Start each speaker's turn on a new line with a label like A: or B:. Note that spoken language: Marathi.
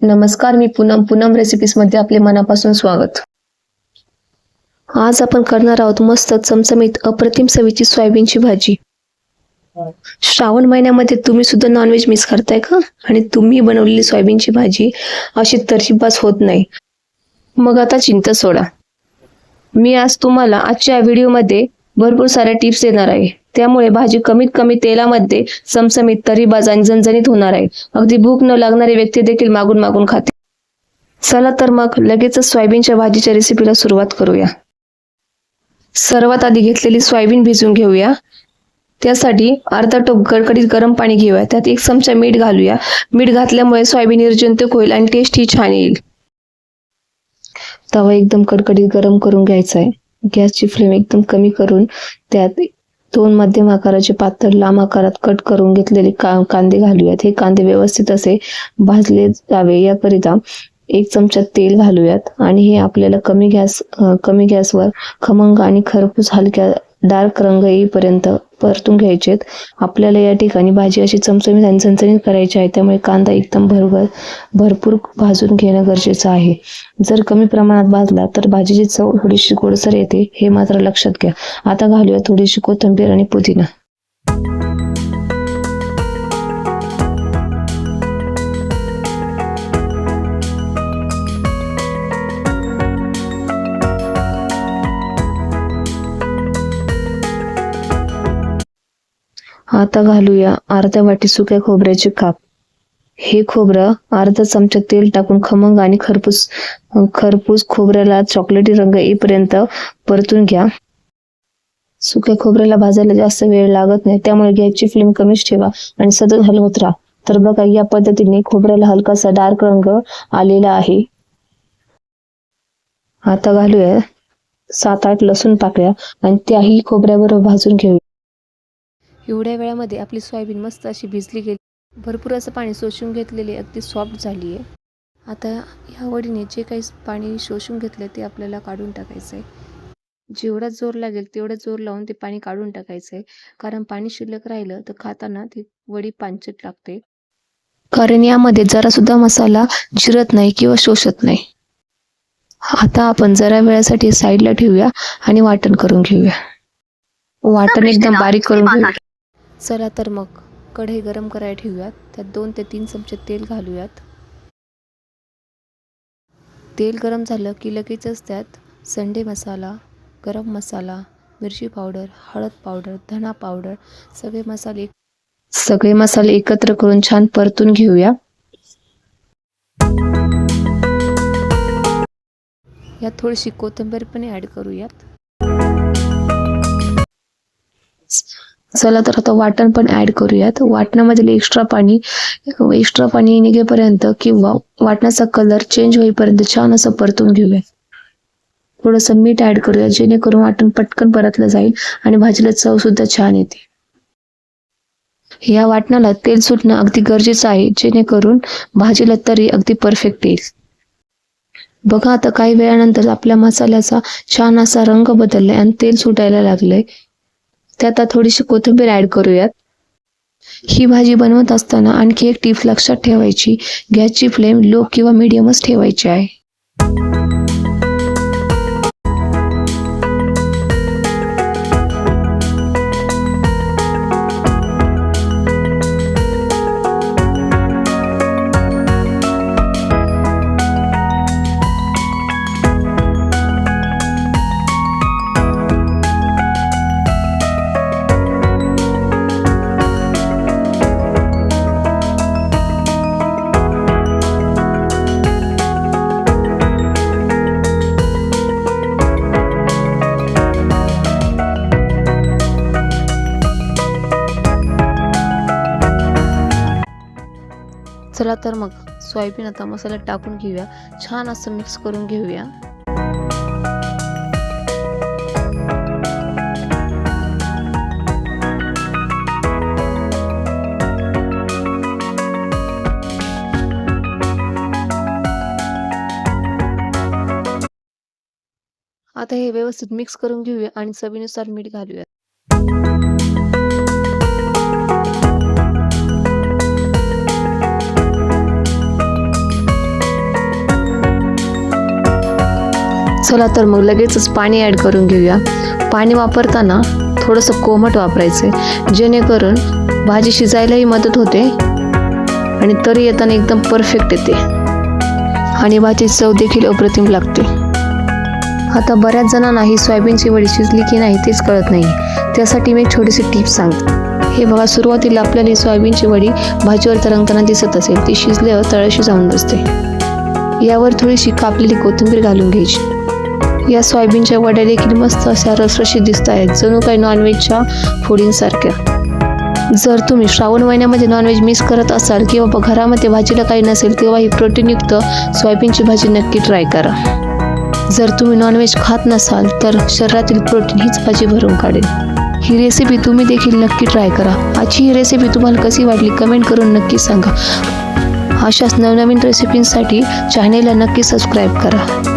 A: नमस्कार, मी पूनम रेसिपीजमध्ये आपले मनापासून स्वागत. आज आपण करणार आहोत मस्त चमचमीत अप्रतिम चवीची सोयाबीनची भाजी. श्रावण महिन्यामध्ये तुम्ही सुद्धा नॉनव्हेज मिस करताय का? आणि तुम्ही बनवलेली सोयाबीनची भाजी अशी तर्शीबाज होत नाही. मग आता चिंता सोडा. मी आज तुम्हाला आजच्या व्हिडिओमध्ये भरपूर साऱ्या टिप्स देणार आहे. त्यामुळे भाजी कमीत कमी तेलामध्ये चमचमीत, तर्रीबाज आणि झणझणीत होणार आहे. अगदी भूक न लागणारी व्यक्ती देखील मागून मागून खाते. चला तर मग लगेचच सोयाबीनच्या भाजीच्या रेसिपीला सुरुवात करूया. सर्वात आधी घेतलेली सोयाबीन भिजवून घेऊया. त्यासाठी अर्धा टोप कडकडीत गरम पाणी घेऊया. त्यात 1 चमचा मीठ घालूया. मीठ घातल्यामुळे सोयाबीन निर्जंतुक होईल आणि टेस्ट ही छान येईल. तवा एकदम कडकडीत गरम करून घ्यायचा आहे. गॅसची फ्लेम एकदम कमी करून त्यात 2 मध्यम आकाराचे पातळ लांब आकारात कट करून घेतलेले कांदे घालूयात. हे कांदे व्यवस्थित असे भाजले जावे याकरिता 1 चमचा तेल घालूयात आणि हे आपल्याला कमी गॅसवर खमंग आणि खरपूस हलक्या डार्क रंग येईपर्यंत परतून घ्यायचेत. आपल्याला या ठिकाणी भाजी अशी चमचमीत आणि झणझणीत करायची आहे. त्यामुळे कांदा एकदम भरपूर भाजून घेणं गरजेचं आहे. जर कमी प्रमाणात भाजला तर भाजीची चव थोडीशी गोडसर येते, हे मात्र लक्षात घ्या. आता घालूया थोडीशी कोथिंबीर आणि पुदिना. आता घालूया अर्ध्या वाटी सुक्या खोबऱ्याचे काप. हे खोबरं अर्धा चमचा तेल टाकून खमंग आणि खरपूस खोबऱ्याला चॉकलेटी रंग येईपर्यंत परतून घ्या. सुक्या खोबऱ्याला भाजायला जास्त वेळ लागत नाही, त्यामुळे गॅसची फ्लेम कमीच ठेवा आणि सतत हलवत राहा. तर बघा, या पद्धतीने खोबऱ्याला हलकासा डार्क रंग आलेला आहे. आता घालूया 7-8 लसूण पाकळ्या आणि त्याही खोबऱ्याबरोबर भाजून घेऊया. एवढ्या वेळामध्ये आपली सोयाबीन मस्त अशी भिजली गेली. भरपूर असं पाणी शोषून घेतलेले अगदी सॉफ्ट झाली आहे. आता ह्या वडीने जे काही पाणी शोषून घेतले ते आपल्याला काढून टाकायचं आहे. जेवढा जोर लागेल तेवढा जोर लावून ते पाणी काढून टाकायचं आहे. कारण पाणी शिल्लक राहिलं तर खाताना ती वडी पांचट लागते. कारण यामध्ये जरा सुद्धा मसाला जिरत नाही किंवा शोषत नाही. आता आपण जरा वेळासाठी साईडला ठेवूया आणि वाटण करून घेऊया. वाटण एकदम बारीक करून घेऊया. चला तर मग कढई गरम करायला ठेवूयात. त्यात 2 ते 3 चमचे तेल घालूयात. तेल गरम झालं की लगेचच त्यात संडे मसाला, गरम मसाला, मिरची पावडर, हळद पावडर, धना पावडर सगळे मसाले एकत्र करून छान परतून घेऊया. यात थोडीशी कोथिंबीर पण ऍड करूयात. चला तर आता वाटण पण ऍड करूयात. वाटणामधील एक्स्ट्रा पाणी निघेपर्यंत किंवा वाटणाचा कलर चेंज होईपर्यंत छान असं परतून घेऊया. थोडंसं मीठ ऍड करूया, जेणेकरून वाटण पटकन परतलं जाईल आणि भाजीला चव सुद्धा छान येते. या वाटणाला तेल सुटणं अगदी गरजेचं आहे, जेणेकरून भाजीला तरी अगदी परफेक्ट येईल. बघा, आता काही वेळानंतर आपल्या मसाल्याचा छान असा रंग बदललाय आणि तेल सुटायला लागलंय. त्यात थोडीशी कोथिंबीर ऍड करूयात. ही भाजी बनवत असताना आणखी एक टिप लक्षात ठेवायची. गॅसची फ्लेम लो किंवा मीडियमच ठेवायची आहे. चला तर मग सोयाबीन आता मसाल्यात टाकून घेऊया. छान असं मिक्स करून घेऊया. आता हे व्यवस्थित मिक्स करून घेऊया आणि चवीनुसार मीठ घालूया. चला तर मग लगेचच पाणी ॲड करून घेऊया. पाणी वापरताना थोडंसं कोमट वापरायचं आहे, जेणेकरून भाजी शिजायलाही मदत होते आणि तरी येताना एकदम परफेक्ट येते आणि भाजी चव देखील अप्रतिम लागते. आता बऱ्याच जणांना ही सोयाबीनची वडी शिजली की नाही तेच कळत नाही. त्यासाठी मी एक छोटीशी टिप्स सांगते. हे बघा, सुरुवातीला आपल्याला ही सोयाबीनची वडी भाजीवर तरंगताना दिसत असेल, ती शिजल्यावर तळाशी जाऊन बसते. यावर थोडीशी कापलेली कोथिंबीर घालून घ्यायची. या सोयाबीनच्या वड्या देखील मस्त अशा रसरशीत दिसत आहेत, जणू काही नॉनव्हेजच्या फोडींसारख्या. जर तुम्ही श्रावण महिन्यामध्ये नॉनव्हेज मिस करत असाल किंवा घरामध्ये भाजीला काही नसेल, तेव्हा ही प्रोटीनयुक्त सोयाबीनची भाजी नक्की ट्राय करा. जर तुम्ही नॉनव्हेज खात नसाल तर शरीरातील प्रोटीन हीच भाजी भरून काढेल. ही रेसिपी तुम्ही देखील नक्की ट्राय करा. आजची ही रेसिपी तुम्हाला कशी वाटली कमेंट करून नक्की सांगा. अशाच नवनवीन रेसिपींसाठी चॅनेलला नक्की सबस्क्राईब करा.